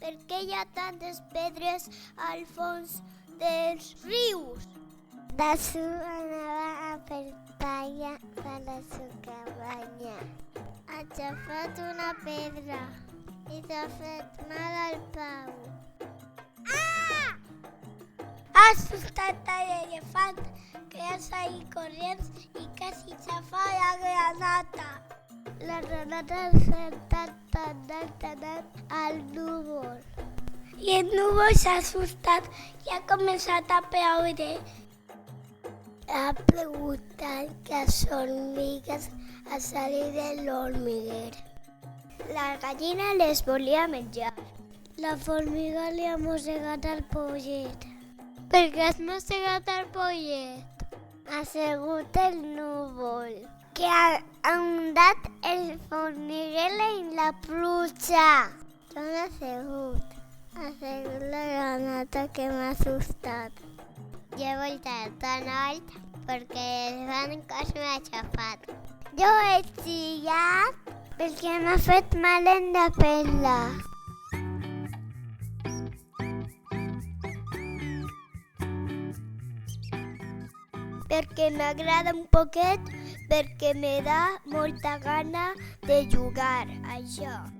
Per què hi ha tantes pedres al fons dels rius? De su anava a pertalla per la seva cabanya. Ha xafat una pedra i s'ha fet mal al peu. Ha assustat l'elefant, que ha seguit corrents i quasi xafa la granota. La granota s'ha anat al núvol. I el núvol s'ha assustat i ha començat a ploure. Ha plogut tant que les hormigues han salit de l'hormiguer. La gallina les volia menjar. La formiga li ha mossegat el pollet. Per què has mossegat el pollet? Ha sigut el núvol, que ha inundat el formiguer i la pluja. On ha sigut? Ha sigut la granota que m'ha assustat. Jo he voltat tan alt perquè el cos m'ha xafat. Jo he xillat perquè m'ha fet mal en la pella. Perquè m'agrada un poquet, perquè me da molta gana de jugar a això.